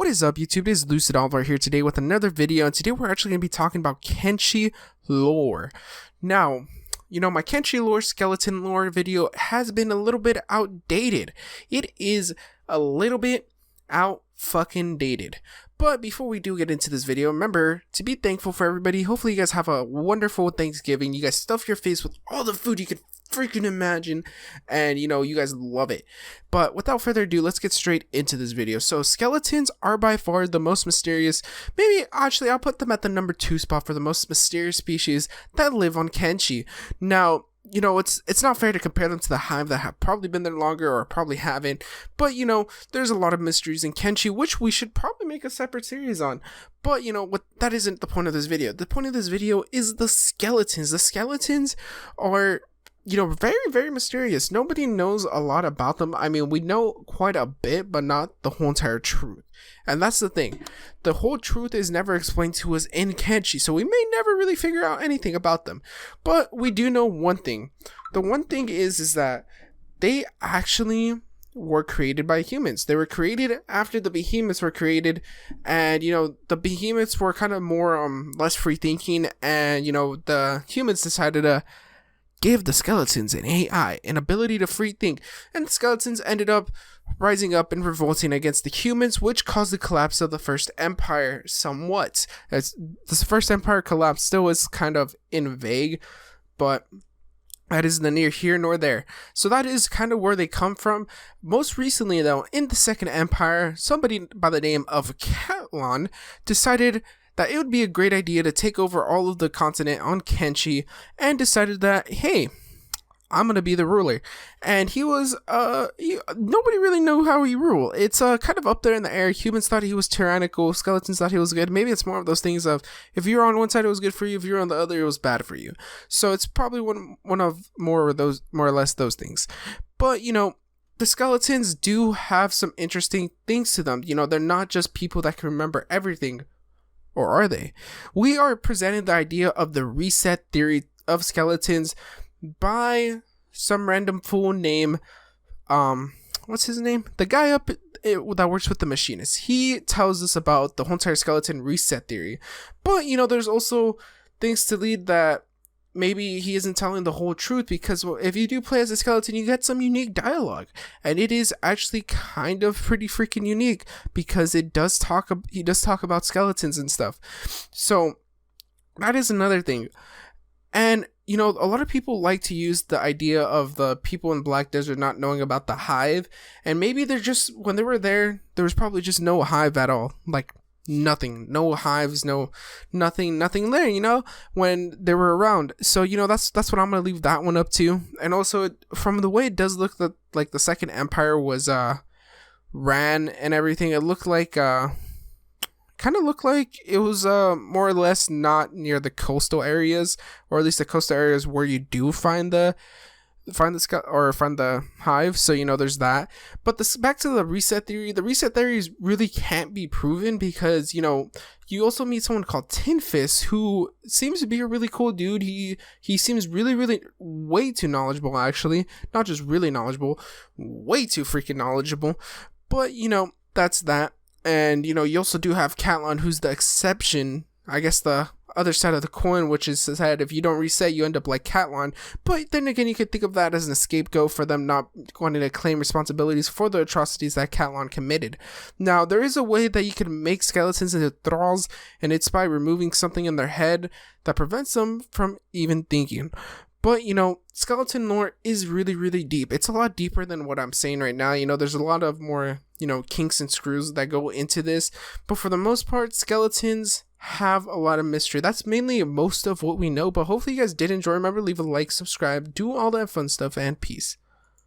What is up, YouTube? It is Lucid Oliver here today with another video, and today we're actually going to be talking about Kenshi lore. Now, my Kenshi lore, skeleton lore video has been a little bit outdated. It is a little bit out-fucking-dated. But before we do get into this video, remember to be thankful for everybody. Hopefully you guys have a wonderful Thanksgiving. You guys stuff your face with all the food you could freaking imagine, and you guys love it. But without further ado, let's get straight into this video. So skeletons are by far the most mysterious, maybe actually I'll put them at the number 2 spot for the most mysterious species that live on Kenshi. Now, it's not fair to compare them to the hive that have probably been there longer or probably haven't, but there's a lot of mysteries in Kenshi which we should probably make a separate series on. But that isn't the point of this video. The point of this video is the skeletons. The skeletons are very, very mysterious. Nobody knows a lot about them. I mean, we know quite a bit, but not the whole entire truth. And that's the thing. The whole truth is never explained to us in Kenshi, so we may never really figure out anything about them. But we do know one thing. The one thing is that they actually were created by humans. They were created after the behemoths were created, and the behemoths were kind of more less free thinking, and the humans decided to give the skeletons an AI, an ability to free think, and the skeletons ended up rising up and revolting against the humans, which caused the collapse of the First Empire somewhat. As this First Empire collapse still is kind of in vague, but that is neither here nor there. So that is kind of where they come from. Most recently, though, in the Second Empire, somebody by the name of Catlon decided that it would be a great idea to take over all of the continent on Kenshi, and decided that, hey, I'm gonna be the ruler. And he was nobody really knew how he ruled. It's kind of up there in the air. Humans thought he was tyrannical, skeletons thought he was good. Maybe it's more of those things of, if you're on one side it was good for you, if you're on the other it was bad for you. So it's probably one of more or less those things. But the skeletons do have some interesting things to them. They're not just people that can remember everything. Or are they? We are presenting the idea of the reset theory of skeletons by some random fool named, what's his name? The guy that works with the machinists. He tells us about the whole entire skeleton reset theory. But, there's also things to lead that maybe he isn't telling the whole truth, because if you do play as a skeleton, you get some unique dialogue, and it is actually kind of pretty freaking unique, because he does talk about skeletons and stuff. So that is another thing. And a lot of people like to use the idea of the people in Black Desert not knowing about the hive, and maybe they're just, when they were there was probably just no hive at all, like nothing, no hives, nothing there, when they were around. So that's what I'm gonna leave that one up to. And also, from the way it does look, like the Second Empire was ran and everything, it looked like kind of looked like it was more or less not near the coastal areas, or at least the coastal areas where you do find the hive. So there's that. But back to the reset theory. The reset theories really can't be proven, because you also meet someone called Tin Fist, who seems to be a really cool dude. He seems really way too knowledgeable, actually. Not just really knowledgeable, way too freaking knowledgeable. But that's that. And you also do have Catlon, who's the exception, I guess, the other side of the coin, which is that if you don't reset, you end up like Catlon. But then again, you could think of that as an scapegoat for them not wanting to claim responsibilities for the atrocities that Catlon committed. Now, there is a way that you can make skeletons into thralls, and it's by removing something in their head that prevents them from even thinking. But, skeleton lore is really deep. It's a lot deeper than what I'm saying right now. There's a lot of more, kinks and screws that go into this. But for the most part, skeletons have a lot of mystery. That's mainly most of what we know. But hopefully you guys did enjoy. Remember, leave a like, subscribe, do all that fun stuff, and peace.